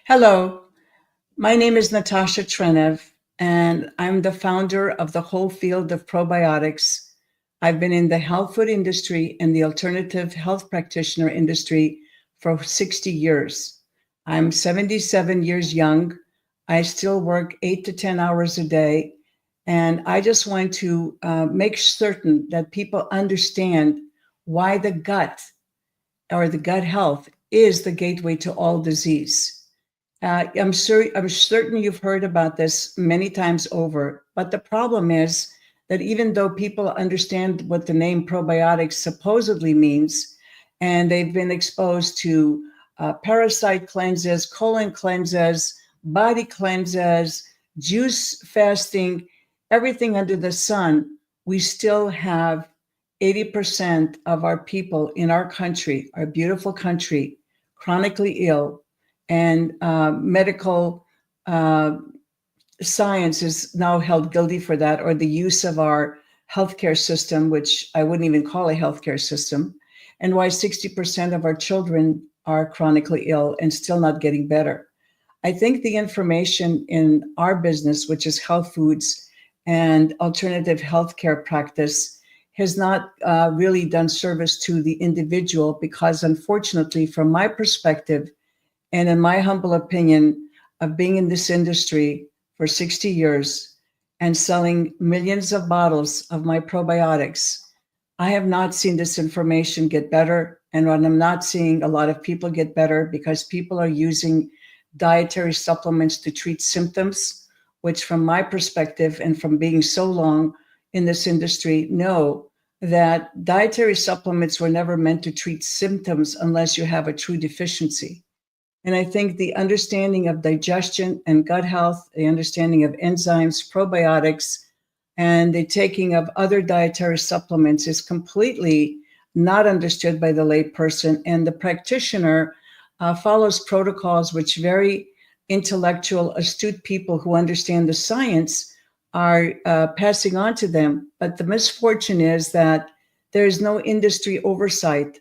Hello, my name is Natasha Trenev, and I'm the founder of the whole field of probiotics. I've been in the health food industry and the alternative health practitioner industry for 60 years. I'm 77 years young. I still work 8 to 10 hours a day. And I just want to make certain that people understand why the gut or the gut health is the gateway to all disease. I'm certain you've heard about this many times over, but the problem is that even though people understand what the name probiotics supposedly means, and they've been exposed to parasite cleanses, colon cleanses, body cleanses, juice fasting, everything under the sun, we still have 80% of our people in our country, our beautiful country, chronically ill, and medical uh, science is now held guilty for that, or the use of our healthcare system, which I wouldn't even call a healthcare system, and why 60% of our children are chronically ill and still not getting better. I think the information in our business, which is health foods and alternative healthcare practice, has not really done service to the individual because, unfortunately, from my perspective, and in my humble opinion of being in this industry for 60 years and selling millions of bottles of my probiotics, I have not seen this information get better. And when I'm not seeing a lot of people get better because people are using dietary supplements to treat symptoms, which from my perspective and from being so long in this industry, know that dietary supplements were never meant to treat symptoms unless you have a true deficiency. And I think the understanding of digestion and gut health, the understanding of enzymes, probiotics, and the taking of other dietary supplements is completely not understood by the layperson. And the practitioner follows protocols which very intellectual, astute people who understand the science are passing on to them. But the misfortune is that there is no industry oversight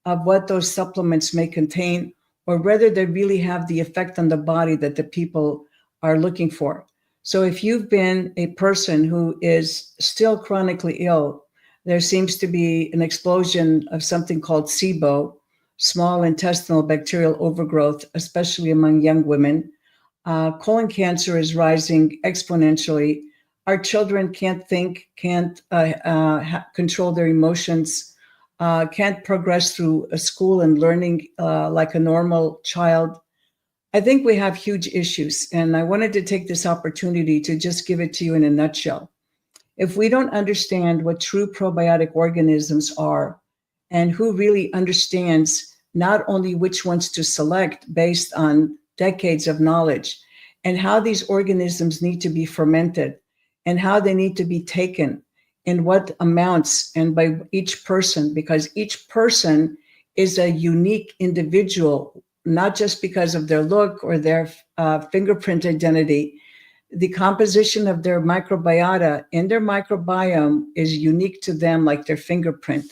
of what those supplements may contain or whether they really have the effect on the body that the people are looking for. So if you've been a person who is still chronically ill, there seems to be an explosion of something called SIBO, small intestinal bacterial overgrowth, especially among young women. Colon cancer is rising exponentially. Our children can't think, can't control their emotions, can't progress through a school and learning like a normal child. I think we have huge issues, and I wanted to take this opportunity to just give it to you in a nutshell. If we don't understand what true probiotic organisms are and who really understands not only which ones to select based on decades of knowledge and how these organisms need to be fermented and how they need to be taken in what amounts and by each person, because each person is a unique individual, not just because of their look or their fingerprint identity. The composition of their microbiota in their microbiome is unique to them, like their fingerprint.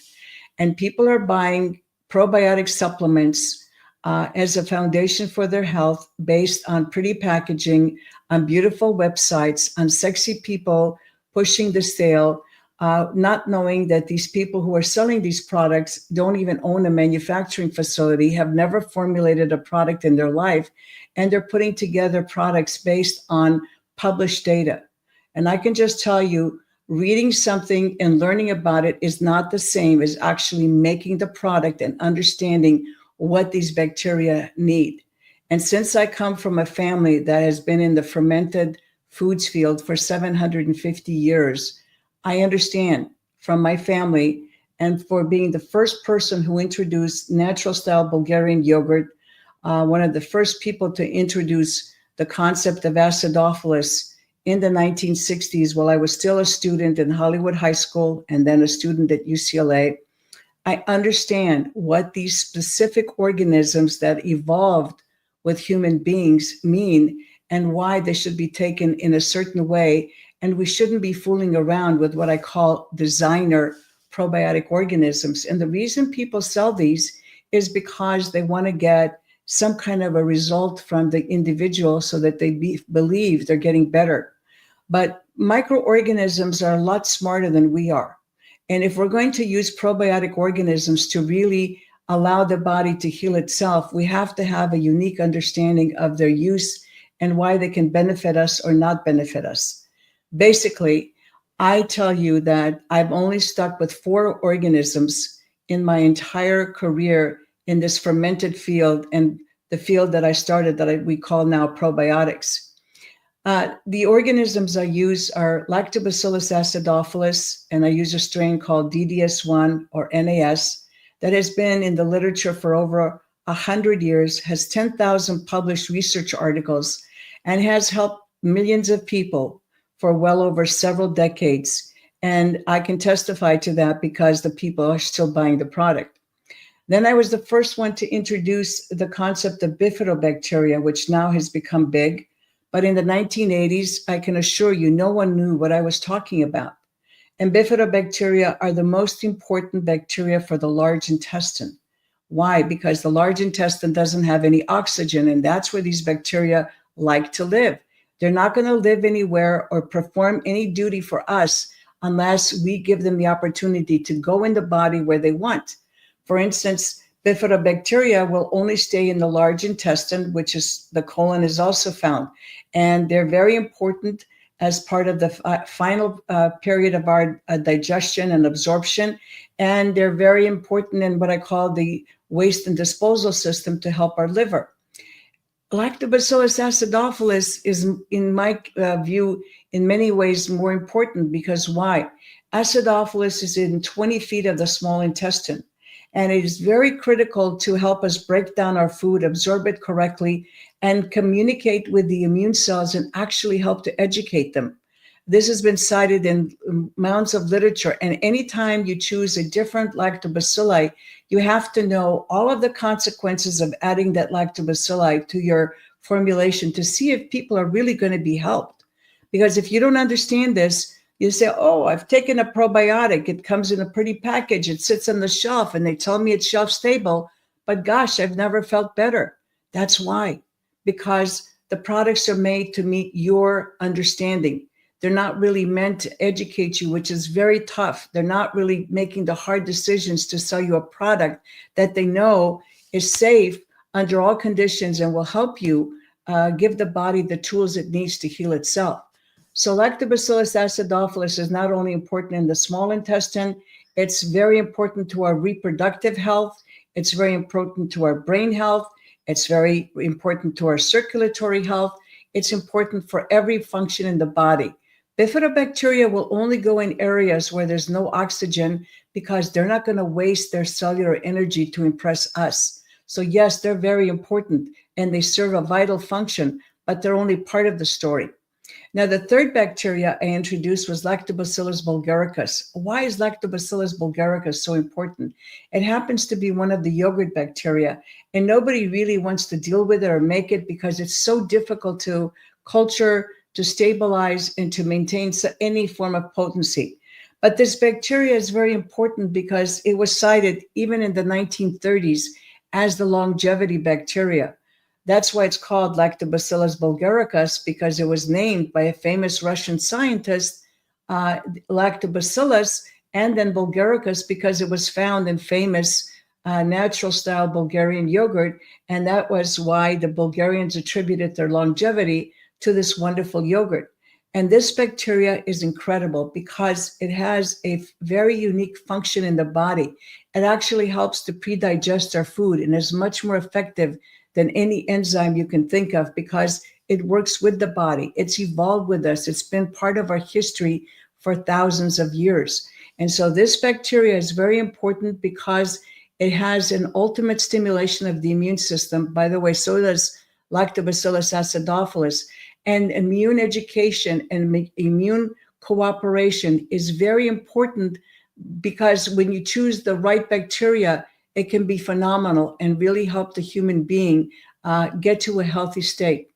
And people are buying probiotic supplements as a foundation for their health based on pretty packaging, on beautiful websites, on sexy people pushing the sale, not knowing that these people who are selling these products don't even own a manufacturing facility, have never formulated a product in their life, and they're putting together products based on published data. And I can just tell you, reading something and learning about it is not the same as actually making the product and understanding what these bacteria need. And since I come from a family that has been in the fermented foods field for 750 years, I understand from my family, and for being the first person who introduced natural style Bulgarian yogurt, one of the first people to introduce the concept of acidophilus in the 1960s while I was still a student in Hollywood High School and then a student at UCLA. I understand what these specific organisms that evolved with human beings mean and why they should be taken in a certain way. And we shouldn't be fooling around with what I call designer probiotic organisms. And the reason people sell these is because they want to get some kind of a result from the individual so that they believe they're getting better. But microorganisms are a lot smarter than we are. And if we're going to use probiotic organisms to really allow the body to heal itself, we have to have a unique understanding of their use and why they can benefit us or not benefit us. Basically, I tell you that I've only stuck with 4 organisms in my entire career in this fermented field and the field that I started we call now probiotics. The organisms I use are Lactobacillus acidophilus, and I use a strain called DDS1 or NAS that has been in the literature for over 100 years, has 10,000 published research articles, and has helped millions of people for well over several decades. And I can testify to that because the people are still buying the product. Then I was the first one to introduce the concept of bifidobacteria, which now has become big. But in the 1980s, I can assure you, no one knew what I was talking about. And bifidobacteria are the most important bacteria for the large intestine. Why? Because the large intestine doesn't have any oxygen, and that's where these bacteria like to live. They're not going to live anywhere or perform any duty for us unless we give them the opportunity to go in the body where they want. For instance, bifidobacteria will only stay in the large intestine, which is the colon is also found. And they're very important as part of the final period of our digestion and absorption. And they're very important in what I call the waste and disposal system to help our liver. Lactobacillus acidophilus is, in my view, in many ways more important because why? Acidophilus is in 20 feet of the small intestine. And it is very critical to help us break down our food, absorb it correctly, and communicate with the immune cells and actually help to educate them. This has been cited in mounds of literature. And anytime you choose a different lactobacilli, you have to know all of the consequences of adding that lactobacilli to your formulation to see if people are really going to be helped. Because if you don't understand this, you say, oh, I've taken a probiotic. It comes in a pretty package. It sits on the shelf and they tell me it's shelf stable. But gosh, I've never felt better. That's why. Because the products are made to meet your understanding. They're not really meant to educate you, which is very tough. They're not really making the hard decisions to sell you a product that they know is safe under all conditions and will help you give the body the tools it needs to heal itself. So Lactobacillus acidophilus is not only important in the small intestine, it's very important to our reproductive health. It's very important to our brain health. It's very important to our circulatory health. It's important for every function in the body. Bifidobacteria will only go in areas where there's no oxygen because they're not going to waste their cellular energy to impress us. So yes, they're very important and they serve a vital function, but they're only part of the story. Now, the third bacteria I introduced was Lactobacillus bulgaricus. Why is Lactobacillus bulgaricus so important? It happens to be one of the yogurt bacteria, and nobody really wants to deal with it or make it because it's so difficult to culture, to stabilize, and to maintain any form of potency. But this bacteria is very important because it was cited even in the 1930s as the longevity bacteria. That's why it's called Lactobacillus bulgaricus, because it was named by a famous Russian scientist, Lactobacillus, and then bulgaricus because it was found in famous natural style Bulgarian yogurt. And that was why the Bulgarians attributed their longevity to this wonderful yogurt. And this bacteria is incredible because it has a very unique function in the body. It actually helps to pre-digest our food and is much more effective than any enzyme you can think of because it works with the body. It's evolved with us. It's been part of our history for thousands of years. And so this bacteria is very important because it has an ultimate stimulation of the immune system. By the way, so does Lactobacillus acidophilus. And immune education and immune cooperation is very important because when you choose the right bacteria, it can be phenomenal and really help the human being get to a healthy state.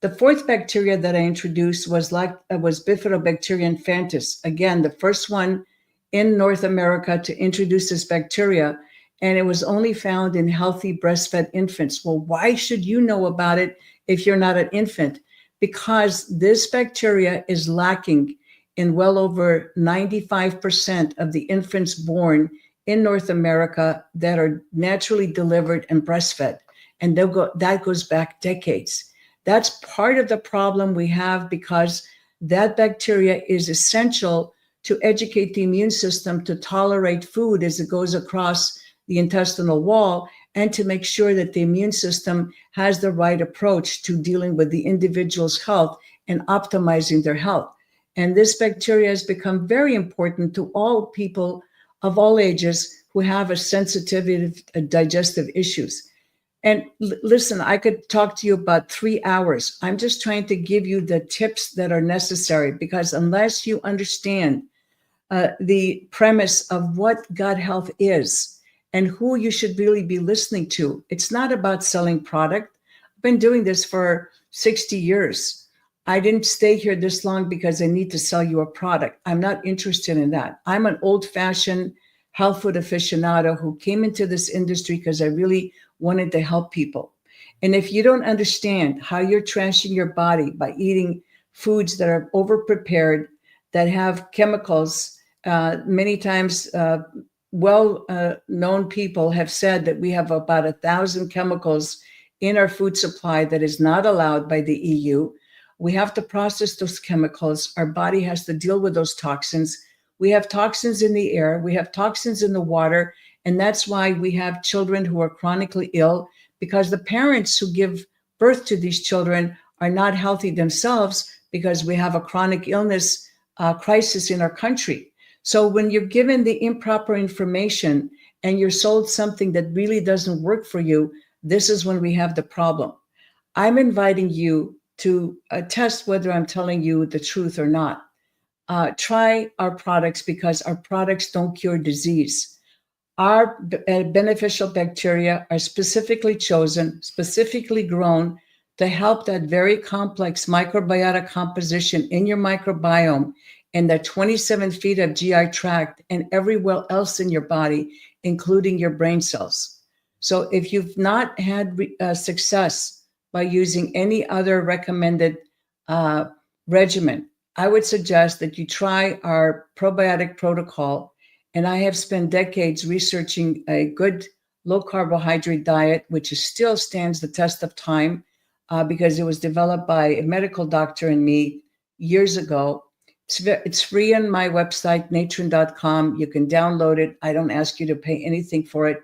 The fourth bacteria that I introduced was Bifidobacterium infantis. Again, the first one in North America to introduce this bacteria. and it was only found in healthy breastfed infants. Well, why should you know about it if you're not an infant? Because this bacteria is lacking in well over 95% of the infants born in North America that are naturally delivered and breastfed. And that goes back decades. That's part of the problem we have, because that bacteria is essential to educate the immune system to tolerate food as it goes across the intestinal wall, and to make sure that the immune system has the right approach to dealing with the individual's health and optimizing their health. And this bacteria has become very important to all people of all ages who have a sensitivity to digestive issues. And listen, I could talk to you about 3 hours. I'm just trying to give you the tips that are necessary, because unless you understand the premise of what gut health is and who you should really be listening to, it's not about selling product. I've been doing this for 60 years. I didn't stay here this long because I need to sell you a product. I'm not interested in that. I'm an old-fashioned health food aficionado who came into this industry because I really wanted to help people. And if you don't understand how you're trashing your body by eating foods that are over-prepared, that have chemicals, many times well-known people have said that we have about 1,000 chemicals in our food supply that is not allowed by the EU. We have to process those chemicals. Our body has to deal with those toxins. We have toxins in the air. We have toxins in the water. And that's why we have children who are chronically ill, because the parents who give birth to these children are not healthy themselves, because we have a chronic illness crisis in our country. So when you're given the improper information and you're sold something that really doesn't work for you, this is when we have the problem. I'm inviting you to test whether I'm telling you the truth or not. Try our products, because our products don't cure disease. Our beneficial bacteria are specifically chosen, specifically grown to help that very complex microbiota composition in your microbiome, and the 27 feet of GI tract and everywhere else in your body, including your brain cells. So if you've not had success by using any other recommended regimen, I would suggest that you try our probiotic protocol. And I have spent decades researching a good low carbohydrate diet, which still stands the test of time because it was developed by a medical doctor and me years ago. It's free on my website, natron.com. You can download it. I don't ask you to pay anything for it.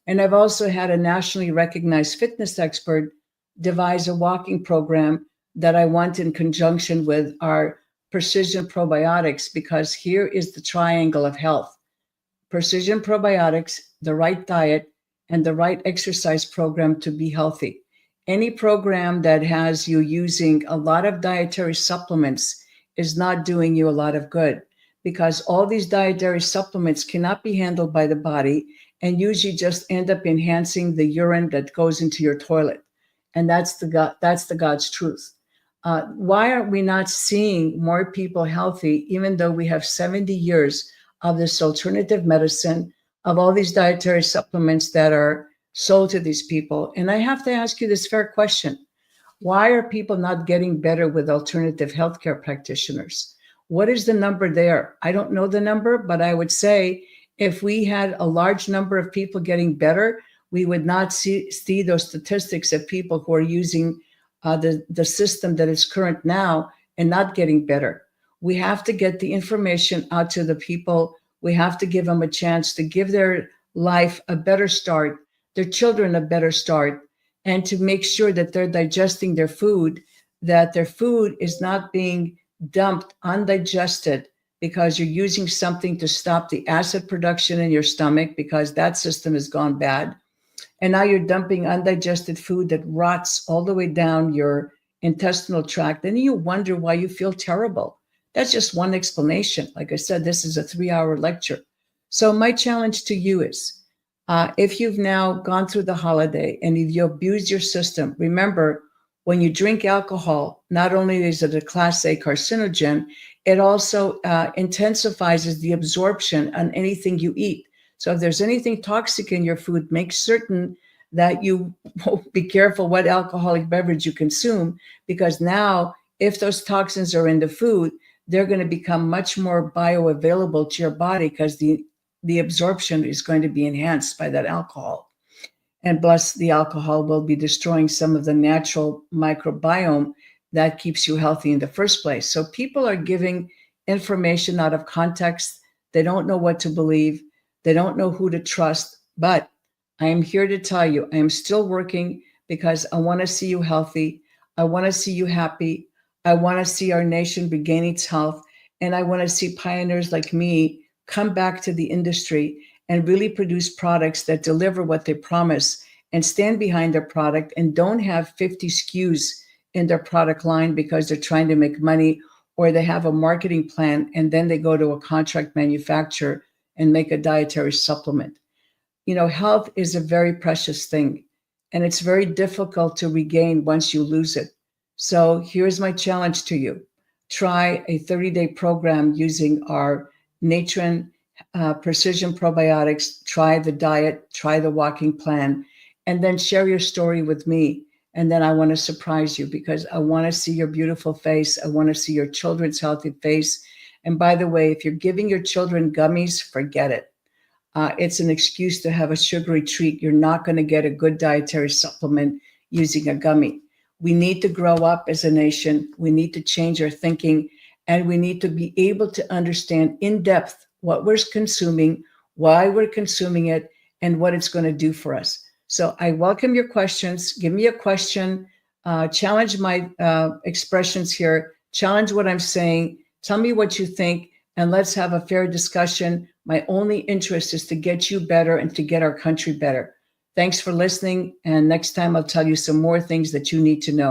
And I've also had a nationally recognized fitness expert devise a walking program that I want in conjunction with our precision probiotics, because here is the triangle of health: precision probiotics, the right diet, and the right exercise program to be healthy. Any program that has you using a lot of dietary supplements is not doing you a lot of good, because all these dietary supplements cannot be handled by the body and usually just end up enhancing the urine that goes into your toilet. And that's the God's truth. Why are we not seeing more people healthy, even though we have 70 years of this alternative medicine, of all these dietary supplements that are sold to these people? And I have to ask you this fair question. Why are people not getting better with alternative healthcare practitioners? What is the number there? I don't know the number, but I would say if we had a large number of people getting better, we would not see those statistics of people who are using the system that is current now and not getting better. We have to get the information out to the people. We have to give them a chance to give their life a better start, their children a better start, and to make sure that they're digesting their food, that their food is not being dumped undigested because you're using something to stop the acid production in your stomach, because that system has gone bad. And now you're dumping undigested food that rots all the way down your intestinal tract. And you wonder why you feel terrible. That's just one explanation. Like I said, this is a 3-hour lecture. So my challenge to you is, if you've now gone through the holiday and if you abused your system, remember, when you drink alcohol, not only is it a class A carcinogen, it also intensifies the absorption on anything you eat. So if there's anything toxic in your food, make certain that you be careful what alcoholic beverage you consume, because now if those toxins are in the food, they're going to become much more bioavailable to your body because the absorption is going to be enhanced by that alcohol. And plus, the alcohol will be destroying some of the natural microbiome that keeps you healthy in the first place. So people are giving information out of context. They don't know what to believe. They don't know who to trust. But I am here to tell you, I am still working because I want to see you healthy. I want to see you happy. I want to see our nation regain its health. And I want to see pioneers like me come back to the industry and really produce products that deliver what they promise and stand behind their product and don't have 50 SKUs in their product line because they're trying to make money, or they have a marketing plan and then they go to a contract manufacturer and make a dietary supplement. You know, health is a very precious thing and it's very difficult to regain once you lose it. So here's my challenge to you. Try a 30-day program using our Natron precision probiotics, try the diet, try the walking plan, and then share your story with me. And then I want to surprise you because I want to see your beautiful face. I want to see your children's healthy face. And by the way, if you're giving your children gummies, forget it. It's an excuse to have a sugary treat. You're not going to get a good dietary supplement using a gummy. We need to grow up as a nation. We need to change our thinking, and we need to be able to understand in depth what we're consuming, why we're consuming it, and what it's going to do for us. So I welcome your questions. Give me a question, challenge my expressions here, challenge what I'm saying, tell me what you think, and let's have a fair discussion. My only interest is to get you better and to get our country better. Thanks for listening. And next time I'll tell you some more things that you need to know.